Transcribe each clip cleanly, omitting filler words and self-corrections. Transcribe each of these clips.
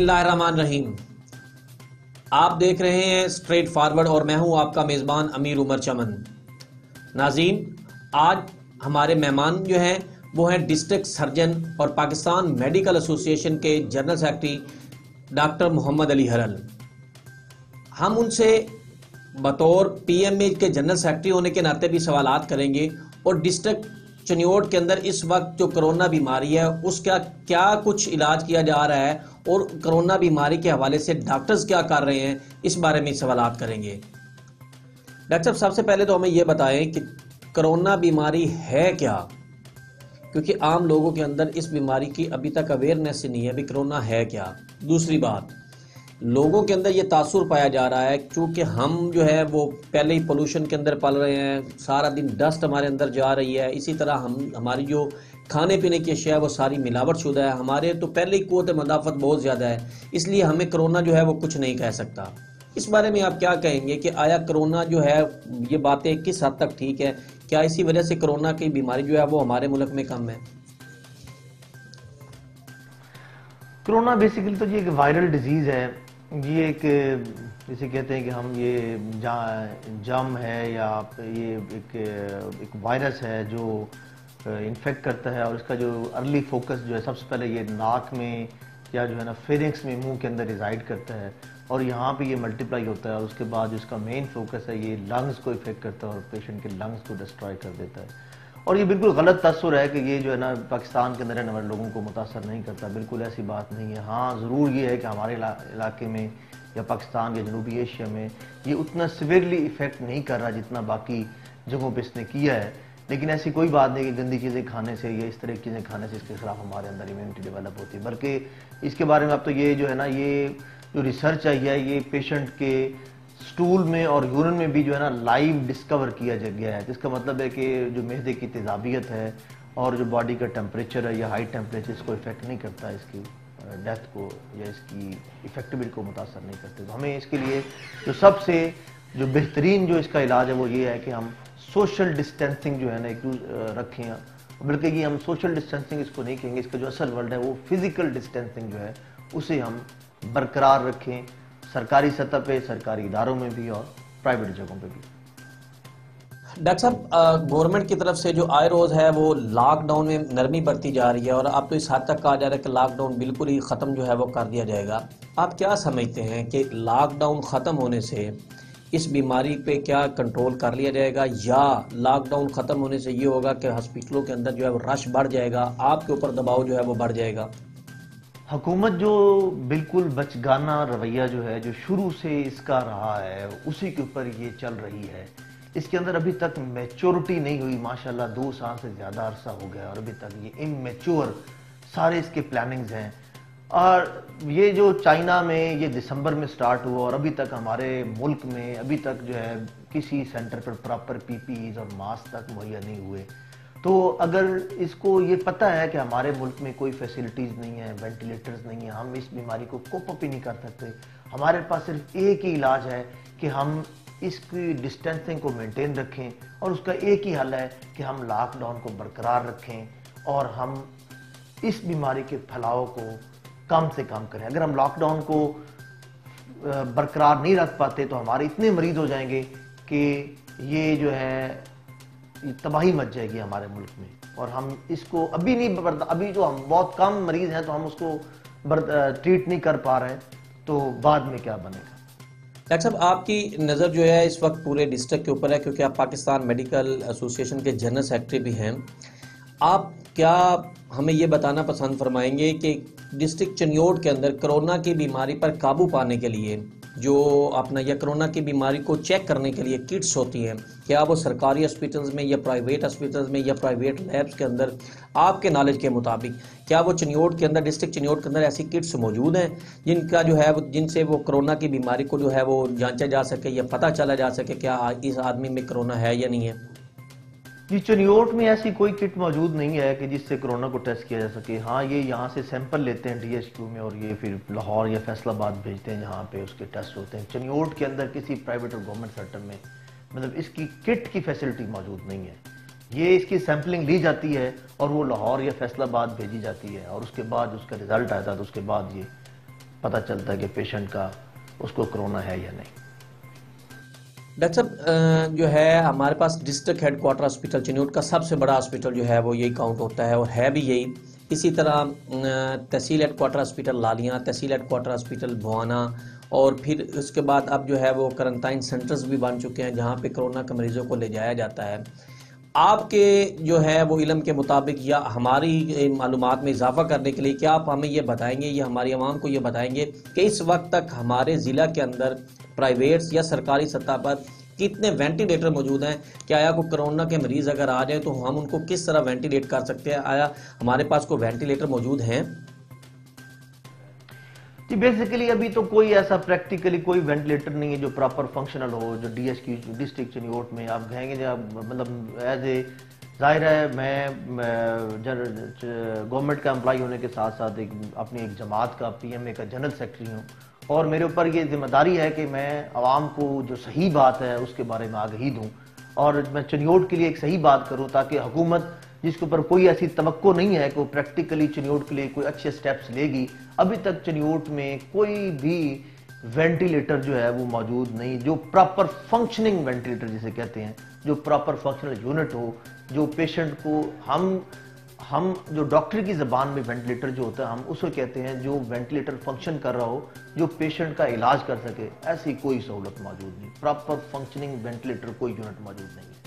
बिस्मिल्लाहिर्रहमानिर्रहीम। आप देख रहे हैं स्ट्रेट फॉरवर्ड और मैं हूं आपका मेज़बान अमीर उमर चमन। नाज़रीन, आज हमारे मेहमान जो हैं वो हैं डिस्ट्रिक्ट सर्जन और पाकिस्तान मेडिकल एसोसिएशन के general secretary doctor Mohammad Ali Haral. हम उनसे बतौर पीएमए के जनरल सेक्रेटरी होने के नाते भी सवालात करेंगे और डिस्ट्रिक्ट चिन्योट के अंदर इस वक्त जो कोरोना बीमारी है उसका क्या कुछ इलाज किया जा रहा है और कोरोना बीमारी के हवाले से डॉक्टर्स क्या कर रहे हैं, इस बारे में सवालात करेंगे। डॉक्टर साहब, सबसे पहले तो हमें यह बताएं कि कोरोना बीमारी है क्या, क्योंकि आम लोगों के अंदर इस बीमारी की अभी तक अवेयरनेस नहीं है भी कोरोना है क्या। दूसरी बात, लोगों के अंदर ये तासुर पाया जा रहा है क्योंकि हम जो है वो पहले ही पोल्यूशन के अंदर पल रहे हैं, सारा दिन डस्ट हमारे अंदर जा रही है, इसी तरह हमारी जो खाने पीने की अशिया है वो सारी मिलावट शुदा है, हमारे तो पहले ही क़ुव्वत मदाफ़त बहुत ज़्यादा है, इसलिए हमें कोरोना जो है वो कुछ नहीं कह सकता। इस बारे में आप क्या कहेंगे कि आया कोरोना जो है ये बातें किस हद तक ठीक है, क्या इसी वजह से कोरोना की बीमारी जो है वो हमारे मुल्क में कम है? कोरोना बेसिकली तो ये एक वायरल डिजीज़ है। ये एक जैसे कहते हैं कि हम ये जम है या ये एक वायरस है जो इन्फेक्ट करता है, और इसका जो अर्ली फोकस जो है सबसे पहले ये नाक में या जो है ना फेरिंक्स में, मुंह के अंदर रिजाइड करता है और यहाँ पे ये मल्टीप्लाई होता है, और उसके बाद जो इसका मेन फोकस है ये लंग्स को इफेक्ट करता है और पेशेंट के लंग्स को डिस्ट्रॉय कर देता है। और ये बिल्कुल गलत तस्वर है कि ये जो है ना पाकिस्तान के अंदर रहने वाले लोगों को मुतासर नहीं करता, बिल्कुल ऐसी बात नहीं है। हाँ, ज़रूर ये है कि हमारे इलाके में या पाकिस्तान या जनूबी एशिया में ये उतना सिवियरली इफेक्ट नहीं कर रहा जितना बाकी जगहों पे इसने किया है, लेकिन ऐसी कोई बात नहीं कि गंदी चीज़ें खाने से या इस तरह की चीज़ें खाने से इसके खिलाफ हमारे अंदर इम्यूनिटी डेवलप होती है। बल्कि इसके बारे में अब तो ये जो है ना, ये जो रिसर्च आई है ये पेशेंट के स्टूल में और यूरिन में भी जो है ना लाइव डिस्कवर किया गया है। जिसका मतलब है कि जो मैदे की तेजाबियत है और जो बॉडी का टेम्परेचर है या हाई टेम्परेचर इसको इफेक्ट नहीं करता, इसकी डेथ को या इसकी इफेक्टिविटी को मुतासर नहीं करते। तो हमें इसके लिए जो सबसे जो बेहतरीन जो इसका इलाज है वो ये है कि हम सोशल डिस्टेंसिंग जो है ना एक रखें, बल्कि कि हम सोशल डिस्टेंसिंग इसको नहीं कहेंगे, इसका जो असल वर्ड है वो फिजिकल डिस्टेंसिंग जो है उसे हम बरकरार रखें, सरकारी सतह पे, सरकारी इदारों में भी और प्राइवेट जगहों पे भी। डॉक्टर साहब, गवर्नमेंट की तरफ से जो आए रोज़ है वो लॉकडाउन में नरमी बरती जा रही है और अब तो इस हद तक कहा जा रहा है कि लॉकडाउन बिल्कुल ही ख़त्म जो है वो कर दिया जाएगा। आप क्या समझते हैं कि लॉकडाउन ख़त्म होने से इस बीमारी पे क्या कंट्रोल कर लिया जाएगा, या लॉकडाउन ख़त्म होने से ये होगा कि हॉस्पिटलों के अंदर जो है वो रश बढ़ जाएगा, आपके ऊपर दबाव जो है वो बढ़ जाएगा? हुकूमत जो बिल्कुल बचगाना रवैया जो है जो शुरू से इसका रहा है उसी के ऊपर ये चल रही है। इसके अंदर अभी तक मैच्योरिटी नहीं हुई। माशाल्लाह 2 साल से ज़्यादा अरसा हो गया और अभी तक ये इमैच्योर सारे इसके प्लानिंग्स हैं। और ये जो चाइना में ये दिसंबर में स्टार्ट हुआ और अभी तक हमारे मुल्क में अभी तक जो है किसी सेंटर पर प्रॉपर पीपीईज और मास्क तक मुहैया नहीं हुए। तो अगर इसको ये पता है कि हमारे मुल्क में कोई फैसिलिटीज़ नहीं है, वेंटिलेटर्स नहीं है, हम इस बीमारी को कोप अप ही नहीं कर सकते, हमारे पास सिर्फ एक ही इलाज है कि हम इसकी डिस्टेंसिंग को मेंटेन रखें, और उसका एक ही हल है कि हम लॉकडाउन को बरकरार रखें और हम इस बीमारी के फैलाव को कम से कम करें। अगर हम लॉकडाउन को बरकरार नहीं रख पाते तो हमारे इतने मरीज हो जाएंगे कि ये जो है तबाही मच जाएगी हमारे मुल्क में, और हम इसको अभी नहीं अभी जो हम बहुत कम मरीज हैं तो हम उसको ट्रीट नहीं कर पा रहे हैं, तो बाद में क्या बनेगा। डॉक्टर साहब, आपकी नज़र जो है इस वक्त पूरे डिस्ट्रिक्ट के ऊपर है क्योंकि आप पाकिस्तान मेडिकल एसोसिएशन के जनरल सेक्रेटरी भी हैं। आप क्या हमें ये बताना पसंद फरमाएंगे कि डिस्ट्रिक्ट चिन्योट के अंदर कोरोना की बीमारी पर काबू पाने के लिए जो अपना या कोरोना की बीमारी को चेक करने के लिए किट्स होती हैं, क्या वो सरकारी हॉस्पिटल्स में या प्राइवेट हॉस्पिटल्स में या प्राइवेट लैब्स के अंदर आपके नॉलेज के मुताबिक क्या वो चिन्योट के अंदर, डिस्ट्रिक्ट चिन्योट के अंदर ऐसी किट्स मौजूद हैं जिनका जो है जिनसे वो कोरोना की बीमारी को जो है वो जांचा जा सके या पता चला जा सके क्या इस आदमी में कोरोना है या नहीं है? जी, चिन्योट में ऐसी कोई किट मौजूद नहीं है कि जिससे कोरोना को टेस्ट किया जा सके। हाँ, ये यहाँ से सैंपल लेते हैं डीएचक्यू में और ये फिर लाहौर या फैसलाबाद भेजते हैं जहाँ पे उसके टेस्ट होते हैं। चिन्योट के अंदर किसी प्राइवेट और गवर्नमेंट सेक्टर में मतलब इसकी किट की फैसिलिटी मौजूद नहीं है। ये इसकी सैंपलिंग ली जाती है और वो लाहौर या फैसलाबाद भेजी जाती है और उसके बाद उसका रिजल्ट आता है तो उसके बाद ये पता चलता है कि पेशेंट का उसको कोरोना है या नहीं। डॉक्टर साहब जो है हमारे पास डिस्ट्रिक्ट हेडक्वार्टर हॉस्पिटल चिन्यूट का सबसे बड़ा हॉस्पिटल जो है वो यही काउंट होता है और है भी यही। इसी तरह तहसील हेडक्वार्टर हॉस्पिटल लालियाँ, तहसील हेडक्वार्टर हॉस्पिटल भुआना, और फिर उसके बाद अब जो है वो क्वारंटाइन सेंटर्स भी बन चुके हैं जहाँ पे कोरोना के मरीजों को ले जाया जाता है। आपके जो है वो इल्म के मुताबिक या हमारी मालूमात में इजाफा करने के लिए क्या आप हमें ये बताएंगे या हमारी आवाम को ये बताएंगे कि इस वक्त तक हमारे ज़िला के अंदर प्राइवेट्स या सरकारी सतह पर कितने वेंटिलेटर मौजूद हैं? क्या आया को कोरोना के मरीज़ अगर आ जाए तो हम उनको किस तरह वेंटिलेट कर सकते हैं? आया हमारे पास कोई वेंटिलेटर मौजूद हैं? जी बेसिकली अभी तो कोई ऐसा प्रैक्टिकली कोई वेंटिलेटर नहीं है जो प्रॉपर फंक्शनल हो, जो डीएसक्यू डिस्ट्रिक्ट चिन्यूट में आप कहेंगे जब मतलब एज ए जाहिर है मैं गवर्नमेंट का एम्प्लॉय होने के साथ साथ अपनी एक जमात का पीएमए का जनरल सेक्रेटरी हूँ और मेरे ऊपर ये जिम्मेदारी है कि मैं आवाम को जो सही बात है उसके बारे में आगाही दूँ और मैं चिन्यूट के लिए एक सही बात करूँ ताकि हुकूमत जिसके ऊपर कोई ऐसी तवक्को नहीं है कि वो प्रैक्टिकली चिन्यूट के लिए कोई अच्छे स्टेप्स लेगी, अभी तक चिन्यूट में कोई भी वेंटिलेटर जो है वो मौजूद नहीं, जो प्रॉपर फंक्शनिंग वेंटिलेटर जिसे कहते हैं, जो प्रॉपर फंक्शनल यूनिट हो, जो पेशेंट को हम जो डॉक्टर की जबान में वेंटिलेटर जो होता है हम उसको कहते हैं, जो वेंटिलेटर फंक्शन कर रहा हो, जो पेशेंट का इलाज कर सके, ऐसी कोई सहूलत मौजूद नहीं। प्रॉपर फंक्शनिंग वेंटिलेटर कोई यूनिट मौजूद नहीं है।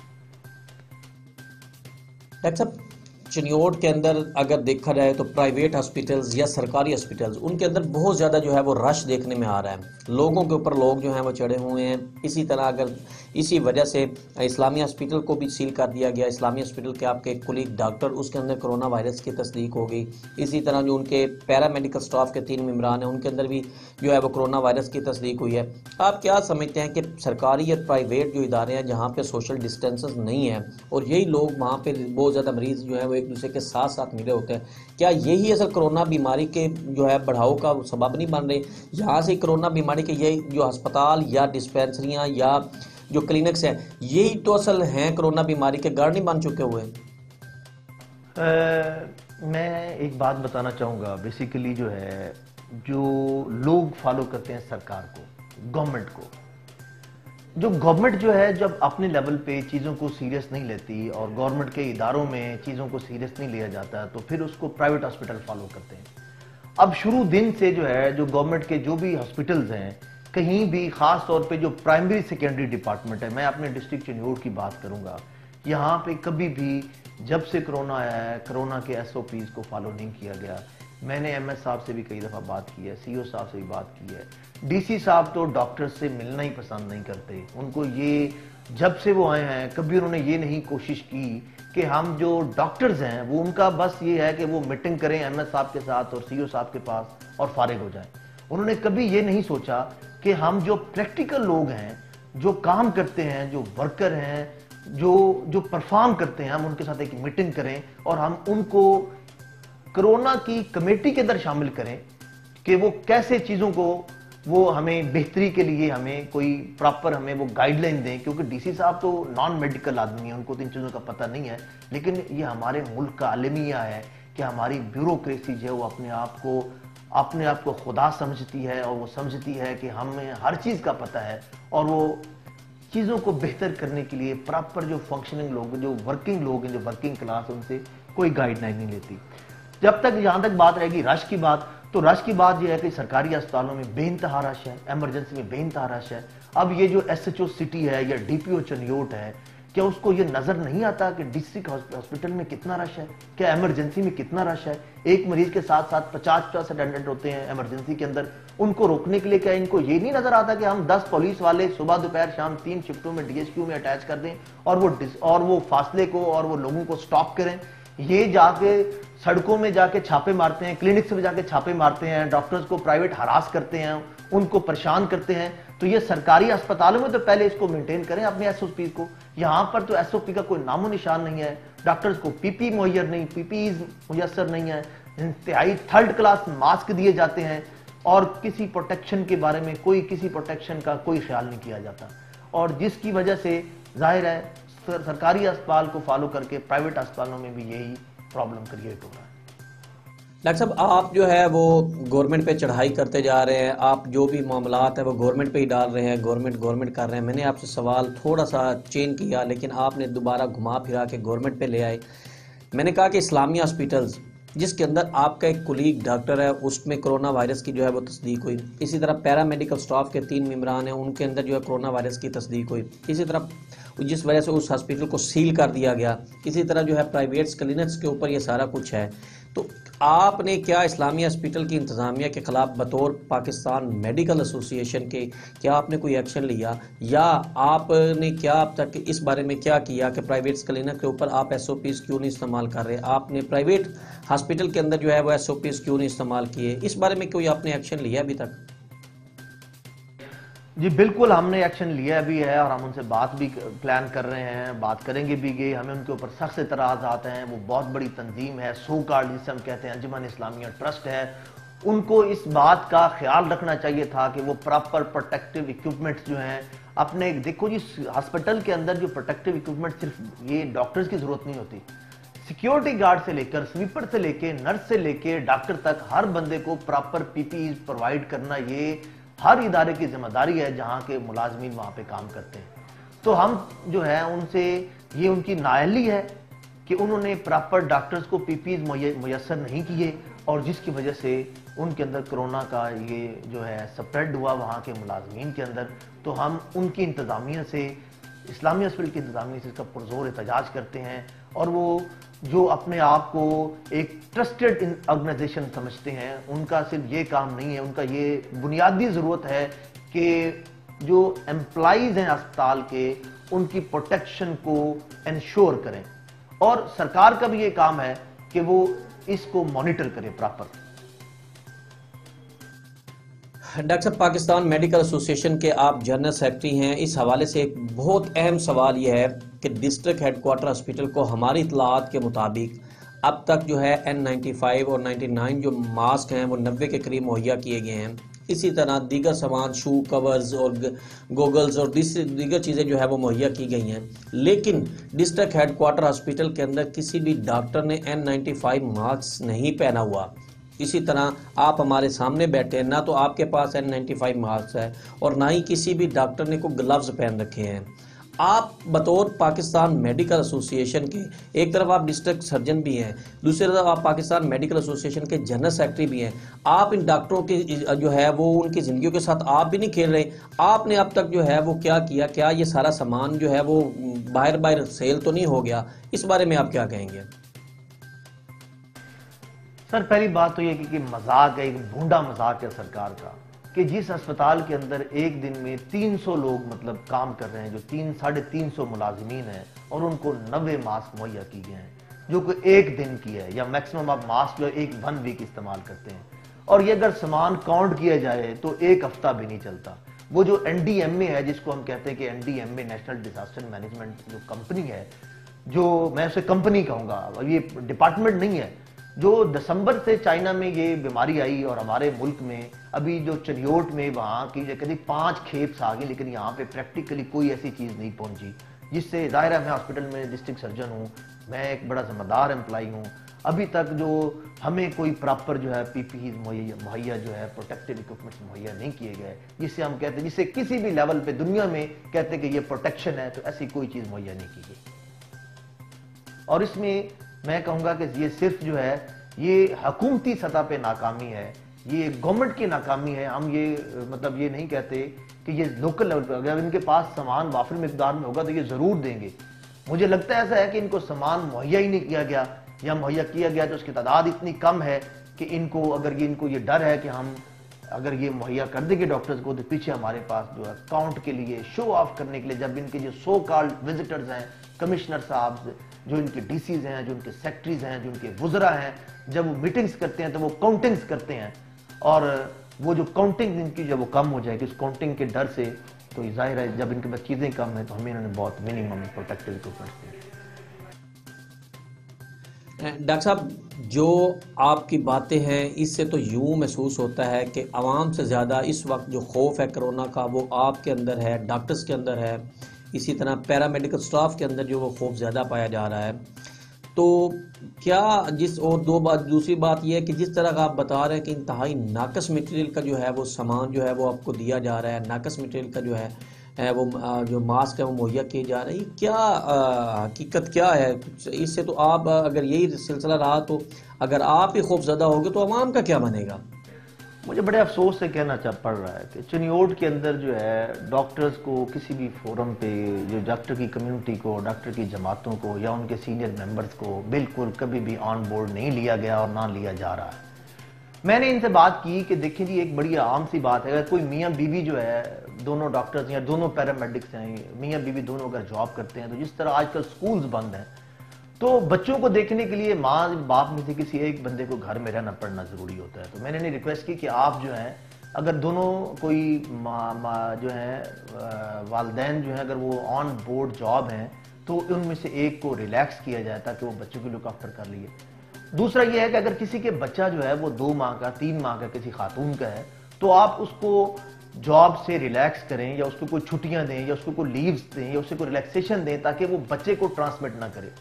डॉक्टर साहब चिन्योट के अंदर अगर देखा जाए तो प्राइवेट हॉस्पिटल्स या सरकारी हॉस्पिटल्स उनके अंदर बहुत ज़्यादा जो है वो रश देखने में आ रहा है, लोगों के ऊपर लोग जो हैं वो चढ़े हुए हैं। इसी तरह अगर इसी वजह से इस्लामिया हॉस्पिटल को भी सील कर दिया गया। इस्लामिया हॉस्पिटल के आपके कुलीग डॉक्टर उसके अंदर कोरोना वायरस की तस्दीक हो गई। इसी तरह जो उनके पैरामेडिकल स्टाफ के 3 मेंबरान हैं उनके अंदर भी जो है वो कोरोना वायरस की तस्दीक हुई है। आप क्या समझते हैं कि सरकारी या प्राइवेट जो इदारे हैं जहाँ पे सोशल डिस्टेंसेस नहीं है और यही लोग वहाँ पे बहुत ज़्यादा मरीज जो है वो एक दूसरे के साथ साथ मिले होते हैं, क्या यही असल कोरोना बीमारी के जो है बढ़ाव का सबब नहीं बन रहे? यहाँ से कोरोना बीमारी के ये जो अस्पताल या डिस्पेंसरियाँ या जो क्लिनिक्स हैं यही तो असल हैं कोरोना बीमारी के गढ़ नहीं बन चुके हुए? मैं एक बात बताना चाहूँगा। बेसिकली जो है जो लोग फॉलो करते हैं सरकार को, गवर्नमेंट को, जो गवर्नमेंट जो है जब अपने लेवल पे चीज़ों को सीरियस नहीं लेती और गवर्नमेंट के इदारों में चीज़ों को सीरियस नहीं लिया जाता तो फिर उसको प्राइवेट हॉस्पिटल फॉलो करते हैं। अब शुरू दिन से जो है जो गवर्नमेंट के जो भी हॉस्पिटल्स हैं कहीं भी खास तौर पे जो प्राइमरी सेकेंडरी डिपार्टमेंट है, मैं अपने डिस्ट्रिक्ट चिन्यूट की बात करूंगा, यहाँ पे कभी भी जब से कोरोना आया है कोरोना के एसओपीज को फॉलो नहीं किया गया। मैंने एमएस साहब से भी कई दफ़ा बात की है, सीओ साहब से भी बात की है। डीसी साहब तो डॉक्टर्स से मिलना ही पसंद नहीं करते। उनको ये जब से वो आए हैं कभी उन्होंने ये नहीं कोशिश की कि हम जो डॉक्टर्स हैं वो उनका बस ये है कि वो मीटिंग करें एमएस साहब के साथ और सीओ साहब के पास और फारिग हो जाएं। उन्होंने कभी ये नहीं सोचा कि हम जो प्रैक्टिकल लोग हैं, जो काम करते हैं, जो वर्कर हैं, जो परफॉर्म करते हैं, हम उनके साथ एक मीटिंग करें और हम उनको कोरोना की कमेटी के अंदर शामिल करें कि वो कैसे चीज़ों को वो हमें बेहतरी के लिए हमें कोई प्रॉपर हमें वो गाइडलाइन दें। क्योंकि डीसी साहब तो नॉन मेडिकल आदमी है, उनको तो इन चीज़ों का पता नहीं है, लेकिन ये हमारे मुल्क का अलमिया है कि हमारी ब्यूरोक्रेसी जो है वो अपने आप को खुदा समझती है और वो समझती है कि हमें हर चीज़ का पता है और वो चीज़ों को बेहतर करने के लिए प्रॉपर जो फंक्शनिंग लोग, जो वर्किंग लोग हैं, जो वर्किंग क्लास, उनसे कोई गाइडलाइन नहीं लेती। जब तक जहां तक बात रहेगी रश की बात, तो रश की बात यह है कि सरकारी अस्पतालों में बेइंतहा रश है, इमरजेंसी में बेइंतहा रश है। अब ये जो एसएचओ सिटी है या डीपीओ चिन्यूट है, क्या उसको ये नजर नहीं आता कि डिस्ट्रिक्ट हॉस्पिटल में कितना रश है, क्या इमरजेंसी में कितना रश है? एक मरीज के साथ साथ 50-50 अटेंडेंट होते हैं इमरजेंसी के अंदर। उनको रोकने के लिए क्या इनको ये नहीं नजर आता कि हम 10 पुलिस वाले सुबह दोपहर शाम 3 शिफ्टों में डीएसक्यू में अटैच कर दें और वो फासले को और वो लोगों को स्टॉप करें? ये जाके सड़कों में जाके छापे मारते हैं, क्लिनिक्स में जाके छापे मारते हैं, डॉक्टर्स को प्राइवेट हरास करते हैं, उनको परेशान करते हैं। तो ये सरकारी अस्पतालों में तो पहले इसको मेंटेन करें अपने एसओपी को। यहाँ पर तो एसओपी का कोई नामो निशान नहीं है, डॉक्टर्स को पीपी मुहैया नहीं, पीपी मुयसर नहीं है, इंतहाई थर्ड क्लास मास्क दिए जाते हैं और किसी प्रोटेक्शन के बारे में किसी प्रोटेक्शन का कोई ख्याल नहीं किया जाता। और जिसकी वजह से जाहिर है सरकारी अस्पताल को फॉलो करके प्राइवेट अस्पतालों में भी यही प्रॉब्लम क्रिएट हो रहा है। डॉक्टर साहब, आप जो है वो गवर्नमेंट पे चढ़ाई करते जा रहे हैं, आप जो भी मामलात है वो गवर्नमेंट पे ही डाल रहे हैं, गवर्नमेंट गवर्नमेंट कर रहे हैं। मैंने आपसे सवाल थोड़ा सा चेंज किया, लेकिन आपने दोबारा घुमा फिरा के गवर्नमेंट पे ले आए। मैंने कहा कि इस्लामिया हॉस्पिटल्स जिसके अंदर आपका एक कुलीग डॉक्टर है, उसमें कोरोना वायरस की जो है वो तस्दीक हुई। इसी तरह पैरामेडिकल स्टाफ के 3 मेंबरान हैं, उनके अंदर जो है कोरोना वायरस की तस्दीक हुई। इसी तरह जिस वजह से उस हॉस्पिटल को सील कर दिया गया। इसी तरह जो है प्राइवेट क्लिनिक्स के ऊपर ये सारा कुछ है। तो आपने क्या इस्लामिया हॉस्पिटल की इंतज़ामिया के ख़िलाफ़ बतौर पाकिस्तान मेडिकल एसोसिएशन के क्या आपने कोई एक्शन लिया, या आपने क्या अब तक इस बारे में क्या किया कि प्राइवेट क्लिनिक के ऊपर आप SOPs क्यों नहीं इस्तेमाल कर रहे? आपने प्राइवेट हॉस्पिटल के अंदर जो है वो SOPs क्यों नहीं इस्तेमाल किए? इस बारे में कोई आपने एक्शन लिया अभी तक? जी बिल्कुल, हमने एक्शन लिया भी है और हम उनसे बात भी प्लान कर रहे हैं, बात करेंगे भी कि हमें उनके ऊपर सख्त एतराज़ आते हैं। वो बहुत बड़ी तंजीम है, सो कॉल्ड जिसे हम कहते हैं अंजुमन इस्लामिया ट्रस्ट है। उनको इस बात का ख्याल रखना चाहिए था कि वो प्रॉपर प्रोटेक्टिव इक्विपमेंट्स जो हैं अपने, देखो जी हॉस्पिटल के अंदर जो प्रोटेक्टिव इक्विपमेंट सिर्फ ये डॉक्टर्स की जरूरत नहीं होती, सिक्योरिटी गार्ड से लेकर स्वीपर से लेकर नर्स से लेकर डॉक्टर तक हर बंदे को प्रॉपर PPE प्रोवाइड करना ये हर इदारे की जिम्मेदारी है जहां के मुलाजमीन वहां पे काम करते हैं। तो हम जो है उनसे, ये उनकी नाअहली है कि उन्होंने प्रॉपर डॉक्टर्स को PPE मुयसर नहीं किए और जिसकी वजह से उनके अंदर कोरोना का ये जो है स्प्रेड हुआ वहां के मुलाजमीन के अंदर। तो हम उनकी इंतजामिया से, इस्लामी हॉस्पिटल की इंतजामिया से इसका पुरजोर एहतजाज करते हैं। और वो जो अपने आप को एक ट्रस्टेड ऑर्गेनाइजेशन समझते हैं, उनका सिर्फ ये काम नहीं है, उनका ये बुनियादी ज़रूरत है कि जो एम्प्लॉइज हैं अस्पताल के, उनकी प्रोटेक्शन को इंश्योर करें। और सरकार का भी ये काम है कि वो इसको मॉनिटर करे प्रॉपर। डॉक्टर साहब, पाकिस्तान मेडिकल एसोसिएशन के आप जनरल सेक्रेटरी हैं। इस हवाले से एक बहुत अहम सवाल यह है कि डिस्ट्रिक्ट हेडक्वार्टर हॉस्पिटल को हमारी इतलात के मुताबिक अब तक जो है N95 और 99 जो मास्क हैं वो 90 के करीब मुहैया किए गए हैं। इसी तरह दीगर सामान, शू कवर्स और गोगल्स और दीगर चीज़ें जो है वो मुहैया की गई हैं। लेकिन डिस्ट्रिक्ट हेडक्वार्टर हॉस्पिटल के अंदर किसी भी डॉक्टर ने N95 मास्क नहीं पहना हुआ। इसी तरह आप हमारे सामने बैठे हैं, ना तो आपके पास N95 मास्क है और ना ही किसी भी डॉक्टर ने कोई ग्लव्स पहन रखे हैं। आप बतौर पाकिस्तान मेडिकल एसोसिएशन के, एक तरफ आप डिस्ट्रिक्ट सर्जन भी हैं, दूसरी तरफ आप पाकिस्तान मेडिकल एसोसिएशन के जनरल सेक्रेटरी भी हैं। आप इन डॉक्टरों की जो है वो उनकी ज़िंदगियों के साथ आप भी नहीं खेल रहे। आपने अब तक जो है वो क्या किया? क्या ये सारा सामान जो है वो बाहर सेल तो नहीं हो गया? इस बारे में आप क्या कहेंगे? सर पहली बात तो ये कि मजाक है, एक भूंडा मजाक है सरकार का कि जिस अस्पताल के अंदर एक दिन में 300 लोग मतलब काम कर रहे हैं, जो 300-350 मुलाजमीन हैं, और उनको 90 मास्क मुहैया की गए हैं, जो कि एक दिन की है, या मैक्सिमम आप मास्क जो एक 1 वीक इस्तेमाल करते हैं। और ये अगर सामान काउंट किया जाए तो 1 हफ्ता भी नहीं चलता। वो जो NDMA है, जिसको हम कहते हैं कि NDMA नेशनल डिजास्टर मैनेजमेंट जो कंपनी है, जो मैं उसे कंपनी कहूँगा, ये डिपार्टमेंट नहीं है, जो दिसंबर से चाइना में ये बीमारी आई और हमारे मुल्क में अभी जो चरियोट में वहाँ की करीब 5 खेप्स आ गई, लेकिन यहाँ पे प्रैक्टिकली कोई ऐसी चीज़ नहीं पहुँची, जिससे ज़ाहिर है मैं हॉस्पिटल में डिस्ट्रिक्ट सर्जन हूँ, मैं एक बड़ा जिम्मेदार एम्प्लॉई हूँ, अभी तक जो हमें कोई प्रॉपर जो है PPE मुहैया जो है प्रोटेक्टिव इक्विपमेंट्स मुहैया नहीं किए गए, जिससे हम कहते हैं, जिससे किसी भी लेवल पे दुनिया में कहते हैं कि ये प्रोटेक्शन है, तो ऐसी कोई चीज़ मुहैया नहीं की गई। और इसमें मैं कहूँगा कि ये सिर्फ जो है ये हुकूमती सतह पे नाकामी है, ये गवर्नमेंट की नाकामी है। हम ये मतलब ये नहीं कहते कि ये लोकल लेवल पर, अगर इनके पास सामान वाफिर मिकदार में होगा तो ये ज़रूर देंगे। मुझे लगता है ऐसा है कि इनको सामान मुहैया ही नहीं किया गया, या मुहैया किया गया तो उसकी तादाद इतनी कम है कि इनको अगर इनको ये डर है कि हम अगर ये मुहैया कर देंगे डॉक्टर्स को, तो पीछे हमारे पास जो है काउंट के लिए, शो ऑफ करने के लिए, जब इनके जो सो कॉल्ड विजिटर्स हैं, कमिश्नर साहब, जो इनके DCs हैं, जो इनके सेक्रेटरीज हैं, जो इनके वुज़रा हैं, जब वो मीटिंग्स करते हैं तो वो काउंटिंग्स करते हैं, और वो जो काउंटिंग इनकी जब वो कम हो जाएगी उस काउंटिंग के डर से, तो जाहिर है जब इनके पास चीज़ें कम हैं तो हमें इन्होंने बहुत मिनिमम प्रोटेक्टिव इक्विपमेंट्स दिए। डॉक्टर साहब, जो आपकी बातें हैं इससे तो यूँ महसूस होता है कि आवाम से ज़्यादा इस वक्त जो खौफ है कोरोना का वो आपके अंदर है, डॉक्टर्स के अंदर है, इसी तरह पैरामेडिकल स्टाफ के अंदर जो वो खौफ ज़्यादा पाया जा रहा है। तो क्या जिस और दो बात दूसरी बात यह है कि जिस तरह का आप बता रहे हैं कि इंतहाई नाकस मटेरियल का जो है वो सामान जो है वो आपको दिया जा रहा है, नाकस मटेरियल का जो है वो जो मास्क है वो मुहैया किए जा रहे हैं, ये क्या हकीकत क्या है? इससे तो आप अगर यही सिलसिला रहा तो अगर आप ही खौफजदा होगे तो अवाम का क्या बनेगा? मुझे बड़े अफसोस से कहना पड़ रहा है कि चिन्योट के अंदर जो है डॉक्टर्स को किसी भी फोरम पे जो डॉक्टर की कम्युनिटी को, डॉक्टर की जमातों को या उनके सीनियर मेंबर्स को बिल्कुल कभी भी ऑन बोर्ड नहीं लिया गया और ना लिया जा रहा है। मैंने इनसे बात की कि देखिए जी, एक बड़ी आम सी बात है, अगर कोई मियाँ बीवी जो है, दोनों डॉक्टर्स या दोनों पैरामेडिक्स हैं, मियाँ बीवी दोनों अगर जॉब करते हैं, तो जिस तरह आजकल स्कूल्स बंद हैं तो बच्चों को देखने के लिए माँ बाप में से किसी एक बंदे को घर में रहना पड़ना जरूरी होता है। तो मैंने इन्हें रिक्वेस्ट की कि आप जो है अगर दोनों कोई जो है वालदैन जो है अगर वो ऑन बोर्ड जॉब हैं तो उनमें से एक को रिलैक्स किया जाए ताकि वो बच्चों की लुक आफ्टर कर लिए। दूसरा ये है कि अगर किसी के बच्चा जो है वो 2 माह का 3 माह का किसी खातून का है तो आप उसको जॉब से रिलैक्स करें या उसको कोई छुट्टियां दें या उसको कोई लीव्स दें या उससे कोई रिलैक्सेशन दें ताकि वो बच्चे को ट्रांसमिट ना करे।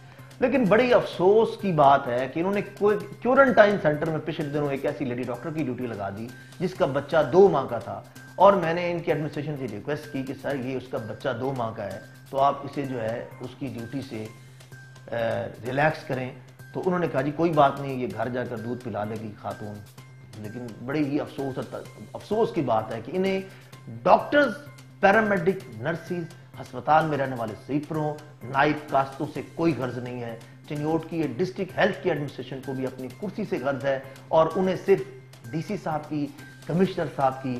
लेकिन बड़ी अफसोस की बात है कि इन्होंने कोई क्वारंटाइन सेंटर में पिछले दिनों एक ऐसी लेडी डॉक्टर की ड्यूटी लगा दी जिसका बच्चा 2 माह का था, और मैंने इनकी एडमिनिस्ट्रेशन से रिक्वेस्ट की कि सर ये उसका बच्चा 2 माह का है तो आप इसे जो है उसकी ड्यूटी से रिलैक्स करें। तो उन्होंने कहा जी कोई बात नहीं, ये घर जाकर दूध पिला लेगी खातून। लेकिन बड़ी ही अफसोस की बात है कि इन्हें डॉक्टर्स, पैरामेडिक, नर्सिस, अस्पताल में रहने वाले स्वीपरों, नाइब कास्तों से कोई गर्ज नहीं है। चिन्योट की डिस्ट्रिक्ट हेल्थ की एडमिनिस्ट्रेशन को भी अपनी कुर्सी से गर्ज है और उन्हें सिर्फ डीसी साहब की, कमिश्नर साहब की,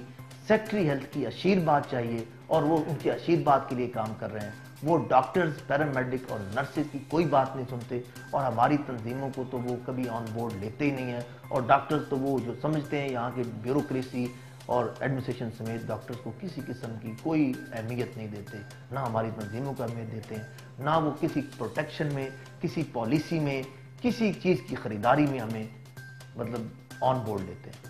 सेक्रेटरी हेल्थ की आशीर्वाद चाहिए और वो उनके आशीर्वाद के लिए काम कर रहे हैं। वो डॉक्टर्स, पैरामेडिक और नर्सेज की कोई बात नहीं सुनते और हमारी तंजीमों को तो वो कभी ऑन बोर्ड लेते ही नहीं है। और डॉक्टर्स तो वो जो समझते हैं यहाँ के ब्यूरोक्रेसी और एडमिनिस्ट्रेशन समेत डॉक्टर्स को किसी किस्म की कोई अहमियत नहीं देते, ना हमारी तंजीमों को अहमियत देते हैं, ना वो किसी प्रोटेक्शन में, किसी पॉलिसी में, किसी चीज़ की खरीदारी में हमें मतलब ऑन बोर्ड लेते हैं।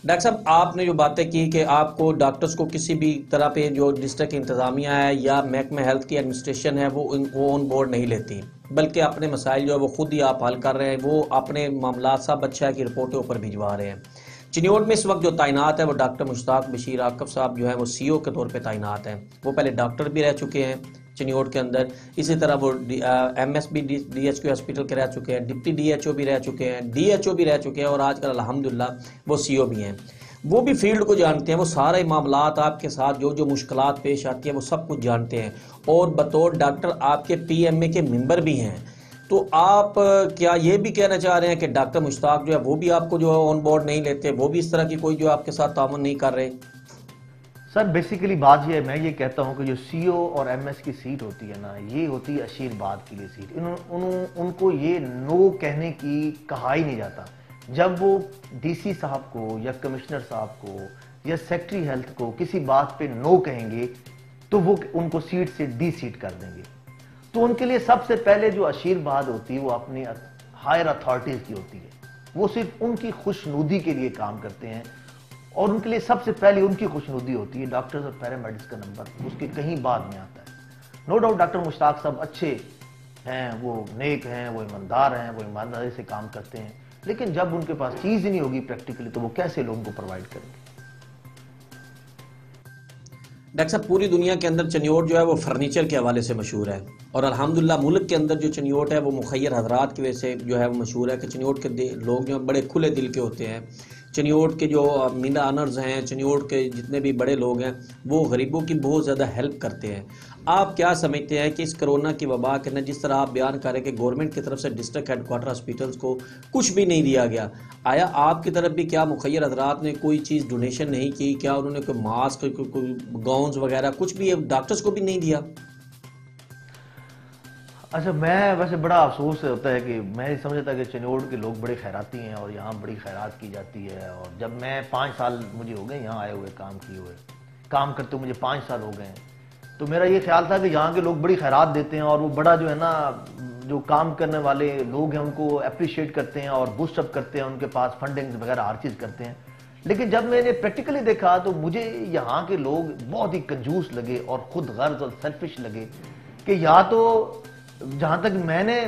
डॉक्टर साहब, आपने जो बातें की कि आपको डॉक्टर्स को किसी भी तरह पे जो डिस्ट्रिक्ट इंतजामिया है या महकमा हेल्थ की एडमिनिस्ट्रेशन है वो ऑन बोर्ड नहीं लेती, बल्कि अपने मसाइल जो है वो खुद ही आप हल कर रहे हैं, वो अपने मामला सब अच्छा की रिपोर्टें ऊपर भिजवा रहे हैं। चिन्योट में इस वक्त जो तैनात है वो डॉक्टर मुश्ताक बशीर आकफ साहब जो है वो सीओ के तौर पे तैनात हैं। वो पहले डॉक्टर भी रह चुके हैं चिन्योट के अंदर, इसी तरह वो एमएसबी डीएचक्यू हॉस्पिटल के रह चुके हैं, डिप्टी डीएचओ भी रह चुके हैं, डीएचओ भी रह चुके हैं और आजकल अल्हम्दुलिल्लाह वो सीओ भी हैं। वो भी फील्ड को जानते हैं, वो सारे मामलात आपके साथ जो जो मुश्किलात पेश आती हैं वो सब कुछ जानते हैं और बतौर डॉक्टर आपके पीएमए के मेंबर भी हैं। तो आप क्या ये भी कहना चाह रहे हैं कि डॉक्टर मुश्ताक जो है वो भी आपको जो है ऑन बोर्ड नहीं लेते, वो भी इस तरह की कोई जो आपके साथ तामुन नहीं कर रहे? सर बेसिकली बात ये है, मैं ये कहता हूँ कि जो सीओ और एमएस की सीट होती है ना, ये होती है आशीर्वाद के लिए सीट। उनको ये नो कहने की कहा ही नहीं जाता। जब वो डीसी साहब को या कमिश्नर साहब को या सेक्रेटरी हेल्थ को किसी बात पे नो कहेंगे तो वो उनको सीट से डी सीट कर देंगे। तो उनके लिए सबसे पहले जो आशीर्वाद होती है वो अपनी हायर अथॉरिटीज की होती है। वो सिर्फ उनकी खुशनुदी के लिए काम करते हैं और उनके लिए सबसे पहले उनकी खुशनुदी होती है। डॉक्टर्स और पैरामेडिक्स का नंबर उसके कहीं बाद में आता है। नो डाउट डॉक्टर मुश्ताक साहब अच्छे हैं, वो नेक हैं, वो ईमानदार हैं, वो ईमानदारी से काम करते हैं, लेकिन जब उनके पास चीज ही नहीं होगी प्रैक्टिकली तो वो कैसे लोगों को प्रोवाइड करेंगे? डॉक्टर साहब, पूरी दुनिया के अंदर चिन्योट जो है वो फर्नीचर के हवाले से मशहूर है और अल्हम्दुलिल्लाह मुल्क के अंदर जो चिन्योट है वो मुखय्यर हजरात की वजह से जो है वो मशहूर है कि चिन्योट के लोग जो बड़े खुले दिल के होते हैं। चिन्योट के जो मीना अनर्स हैं, चिन्योट के जितने भी बड़े लोग हैं वो गरीबों की बहुत ज़्यादा हेल्प करते हैं। आप क्या समझते हैं कि इस कोरोना की वबा के अंदर जिस तरह आप बयान करें कि गवर्नमेंट की तरफ से डिस्ट्रिक्ट हेडक्वार्टर हॉस्पिटल्स को कुछ भी नहीं दिया गया, आया आपकी तरफ भी क्या मुखय्यर हजरात ने कोई चीज़ डोनेशन नहीं की? क्या उन्होंने कोई मास्क, कोई गाउन्स वगैरह कुछ भी डॉक्टर्स को भी नहीं दिया? अच्छा, मैं वैसे बड़ा अफसोस होता है कि मैं समझता कि चिन्योट के लोग बड़े खैराती हैं और यहाँ बड़ी खैरात की जाती है। और जब मैं 5 साल मुझे हो गए यहाँ आए हुए, काम किए हुए, काम करते हुए मुझे 5 साल हो गए हैं, तो मेरा ये ख्याल था कि यहाँ के लोग बड़ी खैरात देते हैं और वो बड़ा जो है ना, जो काम करने वाले लोग हैं उनको अप्रिशिएट करते हैं और बूस्टअप करते हैं, उनके पास फंडिंग वगैरह हर चीज़ करते हैं। लेकिन जब मैंने प्रैक्टिकली देखा तो मुझे यहाँ के लोग बहुत ही कंजूस लगे और खुद गर्ज और सेल्फिश लगे कि या तो जहां तक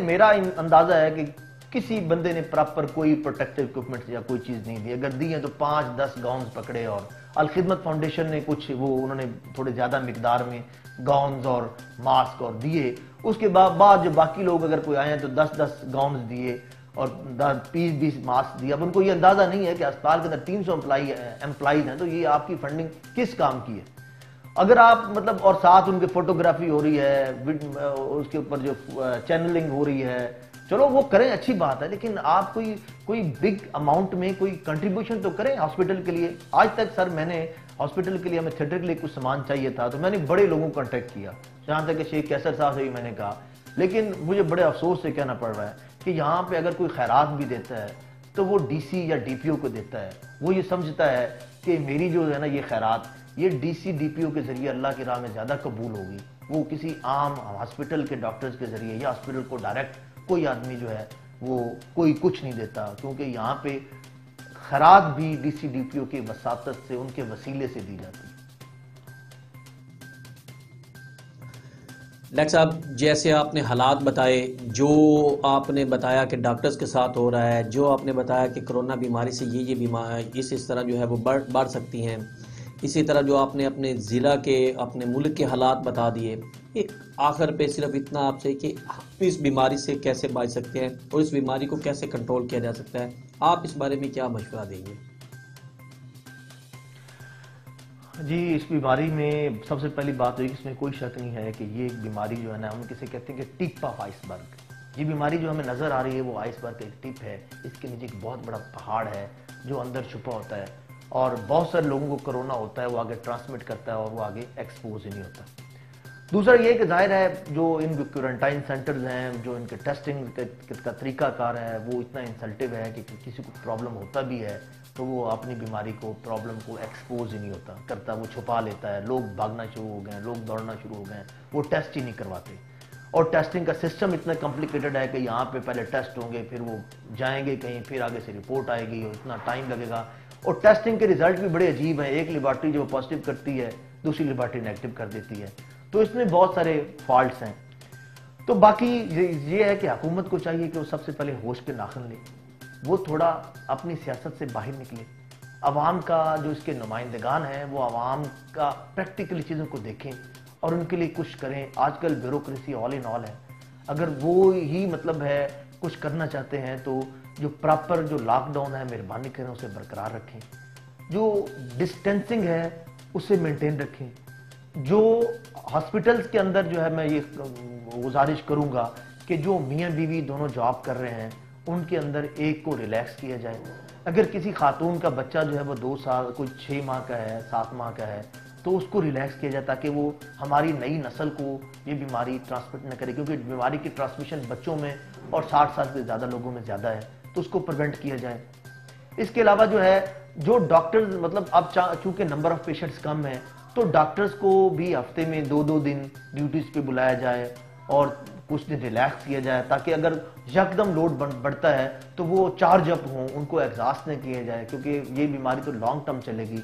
मेरा अंदाजा है कि किसी बंदे ने प्रॉपर कोई प्रोटेक्टिव इक्विपमेंट या कोई चीज नहीं दी। अगर दी है तो 5-10 गाउन्स पकड़े, और अल खिदमत फाउंडेशन ने कुछ उन्होंने थोड़े ज्यादा मिकदार में गाउन्स और मास्क और दिए। उसके बाद जो बाकी लोग अगर कोई आए हैं तो 10-10 गाउन्स दिए और 20-20 मास्क दिए। अब उनको ये अंदाजा नहीं है कि अस्पताल के अंदर 300 एम्प्लॉइज हैं, तो ये आपकी फंडिंग किस काम की है। अगर आप मतलब, और साथ उनके फोटोग्राफी हो रही है, उसके ऊपर जो चैनलिंग हो रही है, चलो वो करें, अच्छी बात है, लेकिन आप कोई बिग अमाउंट में कोई कंट्रीब्यूशन तो करें हॉस्पिटल के लिए। आज तक सर मैंने हॉस्पिटल के लिए, हमें थिएटर के लिए कुछ सामान चाहिए था तो मैंने बड़े लोगों को कॉन्टेक्ट किया, जहां तक कि शेख कैसर साहब से भी मैंने कहा, लेकिन मुझे बड़े अफसोस से कहना पड़ रहा है कि यहाँ पे अगर कोई खैरात भी देता है तो वो डीसी या डीपीओ को देता है। वो ये समझता है कि मेरी जो है ना ये खैरात, ये डीसी डीपीओ के जरिए अल्लाह की राह में ज्यादा कबूल होगी। वो किसी आम हॉस्पिटल के डॉक्टर्स के जरिए या हॉस्पिटल को डायरेक्ट कोई आदमी जो है वो कोई कुछ नहीं देता, क्योंकि यहाँ पे खैरात भी डीसी डीपीओ की वसातत से, उनके वसीले से दी जाती है। डॉक्टर साहब, जैसे आपने हालात बताए, जो आपने बताया कि डॉक्टर्स के साथ हो रहा है, जो आपने बताया कि कोरोना बीमारी से ये बीमारी इस तरह जो है वो बढ़ सकती हैं, इसी तरह जो आपने अपने ज़िला के, अपने मुल्क के हालात बता दिए, एक आखिर पे सिर्फ इतना आपसे कि हम इस बीमारी से कैसे बच सकते हैं और इस बीमारी को कैसे कंट्रोल किया जा सकता है, आप इस बारे में क्या मशवरा देंगे? जी, इस बीमारी में सबसे पहली बात है कि इसमें कोई शक नहीं है कि ये एक बीमारी जो है ना, हम किसे कहते हैं कि टिप ऑफ आइसबर्ग। ये बीमारी जो हमें नजर आ रही है वो आइसबर्ग का एक टिप है। इसके नीचे एक बहुत बड़ा पहाड़ है जो अंदर छुपा होता है, और बहुत सारे लोगों को कोरोना होता है, वो आगे ट्रांसमिट करता है और वो आगे एक्सपोज ही नहीं होता। दूसरा ये कि जाहिर है जो इन क्वारंटाइन सेंटर्स हैं, जो इनके टेस्टिंग का तरीकाकार है, वो इतना इंसल्टिव है कि किसी को प्रॉब्लम होता भी है तो वो अपनी बीमारी को, प्रॉब्लम को एक्सपोज ही नहीं होता करता, वो छुपा लेता है। लोग भागना शुरू हो गए, लोग दौड़ना शुरू हो गए, वो टेस्ट ही नहीं करवाते। और टेस्टिंग का सिस्टम इतना कॉम्प्लिकेटेड है कि यहाँ पे पहले टेस्ट होंगे, फिर वो जाएंगे कहीं, फिर आगे से रिपोर्ट आएगी और इतना टाइम लगेगा। और टेस्टिंग के रिजल्ट भी बड़े अजीब हैं। एक लेबॉर्ट्री जो पॉजिटिव करती है, दूसरी लेबॉर्ट्री नेगेटिव कर देती है, तो इसमें बहुत सारे फॉल्ट्स हैं। तो बाकी ये है कि हुकूमत को चाहिए कि वो सबसे पहले होश के नाखन ले, वो थोड़ा अपनी सियासत से बाहर निकले, अवाम का जो इसके नुमाइंदगान हैं वो अवाम का प्रैक्टिकली चीज़ों को देखें और उनके लिए कुछ करें। आजकल ब्यूरोक्रेसी ऑल इन ऑल है, अगर वो ही मतलब है कुछ करना चाहते हैं तो जो प्रॉपर जो लॉकडाउन है मेहरबानी करें उसे बरकरार रखें, जो डिस्टेंसिंग है उसे मेंटेन रखें। जो हॉस्पिटल्स के अंदर जो है मैं ये गुजारिश करूंगा कि जो मियाँ बीवी दोनों जॉब कर रहे हैं उनके अंदर एक को रिलैक्स किया जाए। अगर किसी खातून का बच्चा जो है वो 2 साल, कोई 6 माह का है, 7 माह का है, तो उसको रिलैक्स किया जाए ताकि वो हमारी नई नस्ल को ये बीमारी ट्रांसमिट न करे, क्योंकि बीमारी की ट्रांसमिशन बच्चों में और 60 साल से ज़्यादा लोगों में ज़्यादा है, तो उसको प्रिवेंट किया जाए। इसके अलावा जो है जो डॉक्टर्स, मतलब अब चूंकि नंबर ऑफ पेशेंट्स कम है तो डॉक्टर्स को भी हफ्ते में 2-2 दिन ड्यूटीज पे बुलाया जाए और कुछ दिन रिलैक्स किया जाए, ताकि अगर यकदम लोड बढ़ता है तो वो चार्ज अप हों, उनको एग्जॉस्ट न किया जाए, क्योंकि ये बीमारी तो लॉन्ग टर्म चलेगी।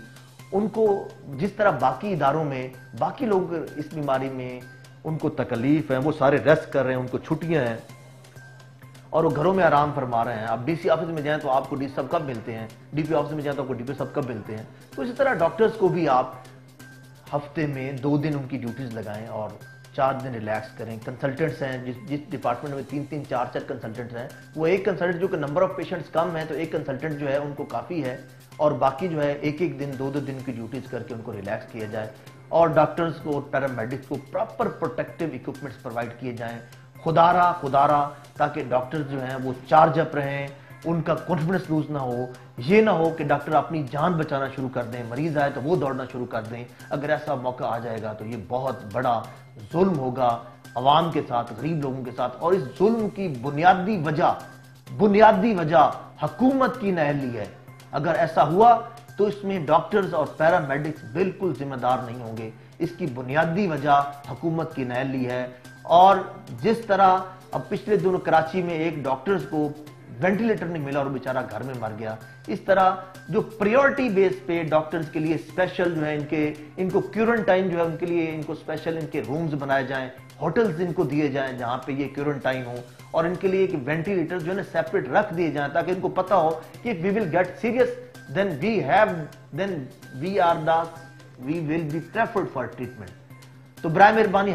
उनको जिस तरह बाकी इदारों में बाकी लोग इस बीमारी में उनको तकलीफ है, वो सारे रेस्ट कर रहे हैं, उनको छुट्टियां हैं और वो घरों में आराम फरमा रहे हैं। आप डीसी ऑफिस में जाएं तो आपको डीसी सब कब मिलते हैं, डीपी ऑफिस में जाएं तो आपको डीपी सब कब मिलते हैं। तो इसी तरह डॉक्टर्स को भी आप हफ्ते में 2 दिन उनकी ड्यूटीज लगाएं और 4 दिन रिलैक्स करें। कंसल्टेंट्स हैं, जिस डिपार्टमेंट में 3-3, 4-4 कंसल्टेंट्स हैं, वो एक कंसल्टेंट जो कि नंबर ऑफ पेशेंट्स कम है तो एक कंसल्टेंट जो है उनको काफ़ी है, और बाकी जो है 1-1 दिन 2-2 दिन की ड्यूटीज करके उनको रिलैक्स किया जाए। और डॉक्टर्स को, पैरामेडिक्स को प्रॉपर प्रोटेक्टिव इक्विपमेंट्स प्रोवाइड किए जाएं, खुदारा, ताकि डॉक्टर्स जो हैं वो चार्ज अप रहें, उनका कॉन्फिडेंस लूज ना हो। ये ना हो कि डॉक्टर अपनी जान बचाना शुरू कर दें, मरीज आए तो वो दौड़ना शुरू कर दें। अगर ऐसा मौका आ जाएगा तो ये बहुत बड़ा जुल्म होगा अवाम के साथ, गरीब लोगों के साथ। और इस जुल्म की बुनियादी वजह हुकूमत की नाअहली है। अगर ऐसा हुआ तो इसमें डॉक्टर्स और पैरामेडिक्स बिल्कुल जिम्मेदार नहीं होंगे। इसकी बुनियादी वजह हुकूमत की नाअहली है। और जिस तरह अब पिछले दिनों कराची में एक डॉक्टर्स को वेंटिलेटर नहीं मिला और बेचारा घर में मर गया, इस तरह जो प्रायोरिटी बेस पे डॉक्टर्स के लिए स्पेशल जो है इनको क्वारंटाइन जो है उनके लिए इनको स्पेशल इनके रूम्स बनाए जाएं, होटल्स इनको दिए जाएं जहां पे ये क्वारंटाइन हो, और इनके लिए एक वेंटिलेटर जो है ना सेपरेट रख दिए जाएं, ताकि इनको पता हो कि we will get serious then we will be preferred for treatment. तो बराए मेहरबानी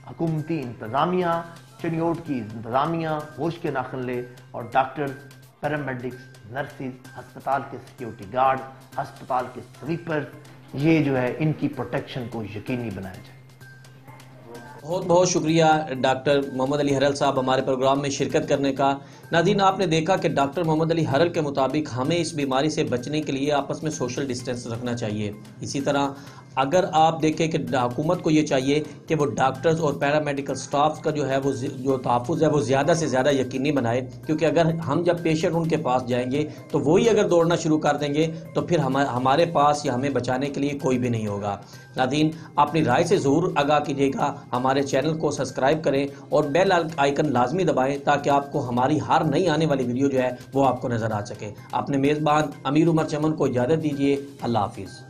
हुकूमती इंतजामिया, चिड़ियोट की इंतजामिया होश के नाखन ले, और डॉक्टर, पैरामेडिक्स, नर्सिस, अस्पताल के सिक्योरिटी गार्ड, अस्पताल के स्वीपर, ये जो है इनकी प्रोटेक्शन को यकीनी बनाया जाए। बहुत बहुत शुक्रिया डॉक्टर मोहम्मद अली हरल साहब हमारे प्रोग्राम में शिरकत करने का। नाज़रीन, आपने देखा कि डॉक्टर मोहम्मद अली हरल के मुताबिक हमें इस बीमारी से बचने के लिए आपस में सोशल डिस्टेंस रखना चाहिए। इसी तरह अगर आप देखें कि हुकूमत को ये चाहिए कि वो डॉक्टर्स और पैरामेडिकल स्टाफ का जो है वो जो तहफ़्फ़ुज़ है वो ज़्यादा से ज़्यादा यकीनी बनाए, क्योंकि अगर हम जब पेशेंट उनके पास जाएंगे तो वही अगर दौड़ना शुरू कर देंगे तो फिर हमारे पास या हमें बचाने के लिए कोई भी नहीं होगा। नाज़रीन, अपनी राय से ज़रूर आगाह कीजिएगा, हमारे चैनल को सब्सक्राइब करें और बेल आइकन लाजमी दबाएं ताकि आपको हमारी हर नई आने वाली वीडियो जो है वो आपको नज़र आ सके। अपने मेज़बान अमीर उमर चमन को इजाज़त दीजिए। अल्लाह हाफिज़।